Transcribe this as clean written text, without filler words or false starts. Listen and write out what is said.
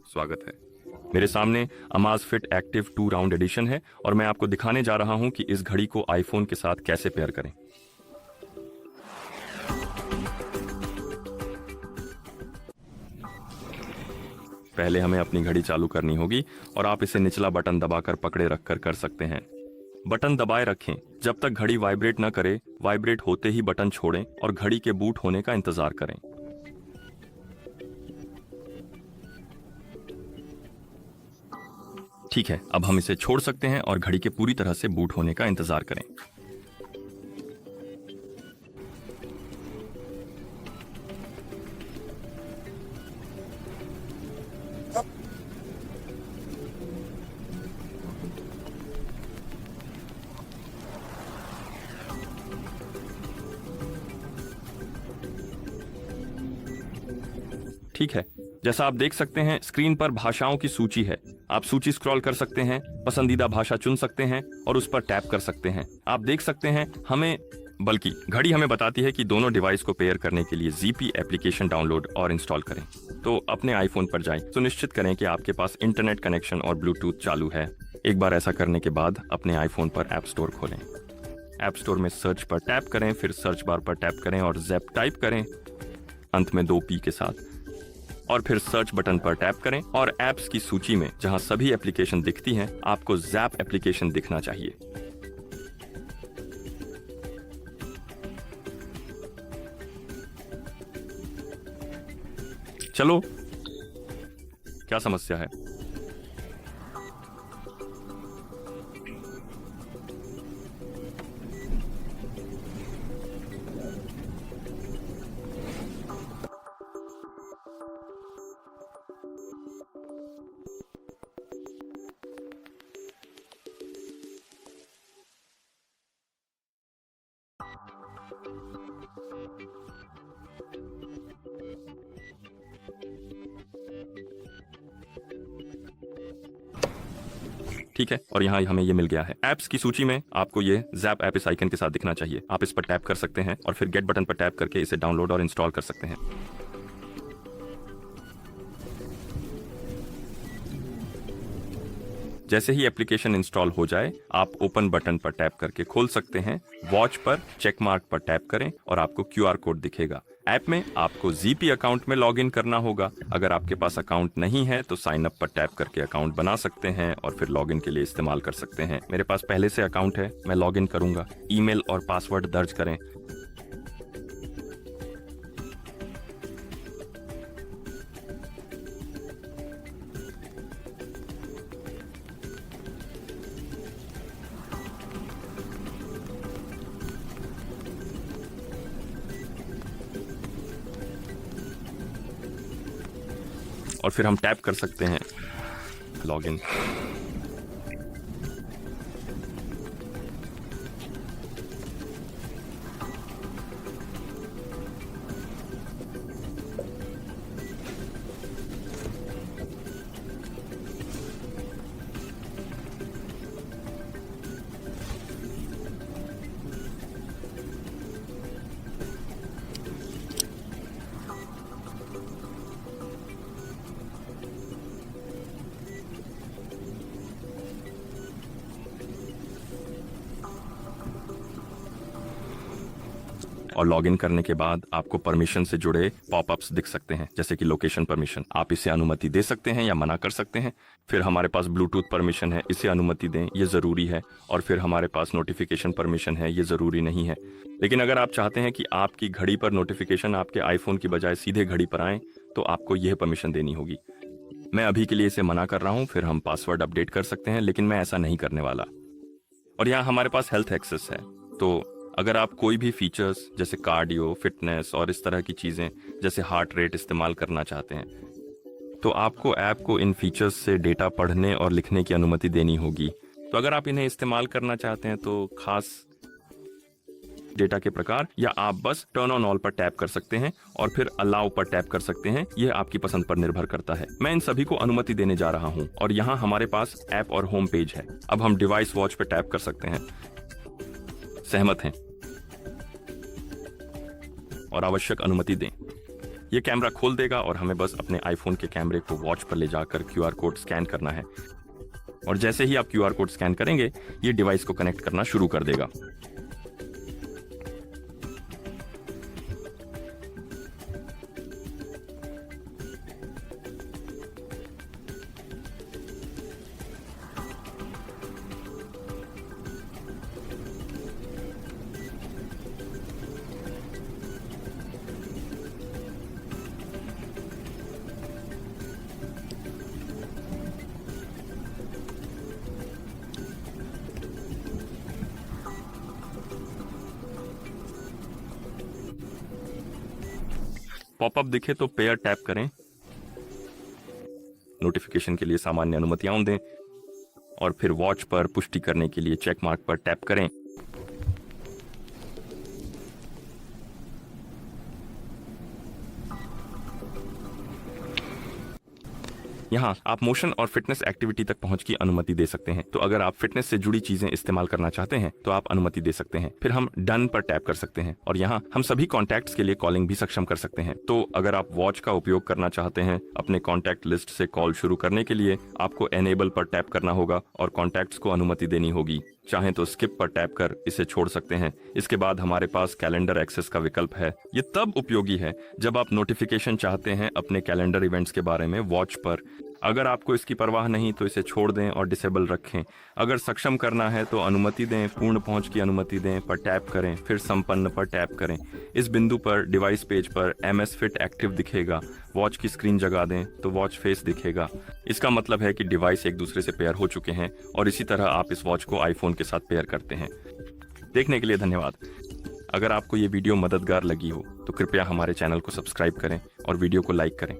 स्वागत है। मेरे सामने अमाज़फिट एक्टिव 2 राउंड एडिशन है और मैं आपको दिखाने जा रहा हूं कि इस घड़ी को आईफोन के साथ कैसे पेयर करें। पहले हमें अपनी घड़ी चालू करनी होगी और आप इसे निचला बटन दबाकर पकड़े रखकर कर सकते हैं। बटन दबाए रखें जब तक घड़ी वाइब्रेट न करे। वाइब्रेट होते ही बटन छोड़ें और घड़ी के बूट होने का इंतजार करें। ठीक है, अब हम इसे छोड़ सकते हैं और घड़ी के पूरी तरह से बूट होने का इंतजार करें। ठीक है, जैसा आप देख सकते हैं स्क्रीन पर भाषाओं की सूची है। आप सूची स्क्रॉल कर सकते हैं, पसंदीदा भाषा चुन सकते हैं और उस पर टैप कर सकते हैं। आप देख सकते हैं घड़ी हमें बताती है कि दोनों डिवाइस को पेयर करने के लिए ZP एप्लीकेशन डाउनलोड और इंस्टॉल करें। तो अपने आईफोन पर जाएं, सुनिश्चित करें कि आपके पास इंटरनेट कनेक्शन और ब्लूटूथ चालू है। एक बार ऐसा करने के बाद अपने आईफोन पर ऐप स्टोर खोलें। ऐप स्टोर में सर्च पर टैप करें, फिर सर्च बार पर टैप करें और ज़ैप टाइप करें, अंत में 2 P के साथ, और फिर सर्च बटन पर टैप करें और ऐप्स की सूची में जहां सभी एप्लीकेशन दिखती हैं, आपको ज़ैप एप्लीकेशन दिखना चाहिए। चलो, क्या समस्या है? ठीक है, और यहाँ हमें ये मिल गया है। ऐप्स की सूची में आपको ये ज़ैप ऐप इस आइकन के साथ दिखना चाहिए। आप इस पर टैप कर सकते हैं और फिर गेट बटन पर टैप करके इसे डाउनलोड और इंस्टॉल कर सकते हैं। जैसे ही एप्लीकेशन इंस्टॉल हो जाए, आप ओपन बटन पर टैप करके खोल सकते हैं। वॉच पर चेक मार्क पर टैप करें और आपको QR कोड दिखेगा। ऐप में आपको ZP अकाउंट में लॉगिन करना होगा। अगर आपके पास अकाउंट नहीं है तो साइन अप पर टैप करके अकाउंट बना सकते हैं और फिर लॉगिन के लिए इस्तेमाल कर सकते हैं। मेरे पास पहले से अकाउंट है, मैं लॉगिन करूंगा। ईमेल और पासवर्ड दर्ज करें। और फिर हम टैप कर सकते हैं लॉगिन। और लॉगिन करने के बाद आपको परमिशन से जुड़े पॉपअप्स दिख सकते हैं, जैसे कि लोकेशन परमिशन। आप इसे अनुमति दे सकते हैं या मना कर सकते हैं। फिर हमारे पास ब्लूटूथ परमिशन है, इसे अनुमति दें, ये ज़रूरी है। और फिर हमारे पास नोटिफिकेशन परमिशन है, ये ज़रूरी नहीं है। लेकिन अगर आप चाहते हैं कि आपकी घड़ी पर नोटिफिकेशन आपके आईफोन की बजाय सीधे घड़ी पर आए, तो आपको यह परमिशन देनी होगी। मैं अभी के लिए इसे मना कर रहा हूँ। फिर हम पासवर्ड अपडेट कर सकते हैं, लेकिन मैं ऐसा नहीं करने वाला। और यहाँ हमारे पास हेल्थ एक्सेस है, तो अगर आप कोई भी फीचर्स जैसे कार्डियो, फिटनेस और इस तरह की चीज़ें जैसे हार्ट रेट इस्तेमाल करना चाहते हैं, तो आपको ऐप को इन फीचर्स से डेटा पढ़ने और लिखने की अनुमति देनी होगी। तो अगर आप इन्हें इस्तेमाल करना चाहते हैं तो खास डेटा के प्रकार, या आप बस टर्न ऑन ऑल पर टैप कर सकते हैं और फिर अलाउ पर टैप कर सकते हैं। यह आपकी पसंद पर निर्भर करता है। मैं इन सभी को अनुमति देने जा रहा हूं और यहाँ हमारे पास ऐप और होम पेज है। अब हम डिवाइस वॉच पर टैप कर सकते हैं। सहमत हैं और आवश्यक अनुमति दें। ये कैमरा खोल देगा और हमें बस अपने आईफोन के कैमरे को वॉच पर ले जाकर QR कोड स्कैन करना है। और जैसे ही आप QR कोड स्कैन करेंगे, ये डिवाइस को कनेक्ट करना शुरू कर देगा। पॉपअप दिखे तो पेयर टैप करें, नोटिफिकेशन के लिए सामान्य अनुमतियां दें और फिर वॉच पर पुष्टि करने के लिए चेक मार्क पर टैप करें। यहाँ आप मोशन और फिटनेस एक्टिविटी तक पहुंच की अनुमति दे सकते हैं। तो अगर आप फिटनेस से जुड़ी चीजें इस्तेमाल करना चाहते हैं तो आप अनुमति दे सकते हैं। फिर हम डन पर टैप कर सकते हैं और यहाँ हम सभी कॉन्टैक्ट्स के लिए कॉलिंग भी सक्षम कर सकते हैं। तो अगर आप वॉच का उपयोग करना चाहते हैं अपने कॉन्टैक्ट लिस्ट से कॉल शुरू करने के लिए, आपको एनेबल पर टैप करना होगा और कॉन्टैक्ट्स को अनुमति देनी होगी। चाहें तो स्किप पर टैप कर इसे छोड़ सकते हैं। इसके बाद हमारे पास कैलेंडर एक्सेस का विकल्प है। ये तब उपयोगी है जब आप नोटिफिकेशन चाहते हैं अपने कैलेंडर इवेंट्स के बारे में वॉच पर। अगर आपको इसकी परवाह नहीं तो इसे छोड़ दें और डिसेबल रखें। अगर सक्षम करना है तो अनुमति दें, पूर्ण पहुंच की अनुमति दें पर टैप करें, फिर संपन्न पर टैप करें। इस बिंदु पर डिवाइस पेज पर MS Fit एक्टिव दिखेगा। वॉच की स्क्रीन जगा दें तो वॉच फेस दिखेगा। इसका मतलब है कि डिवाइस एक दूसरे से पेयर हो चुके हैं और इसी तरह आप इस वॉच को आईफोन के साथ पेयर करते हैं। देखने के लिए धन्यवाद। अगर आपको ये वीडियो मददगार लगी हो तो कृपया हमारे चैनल को सब्सक्राइब करें और वीडियो को लाइक करें।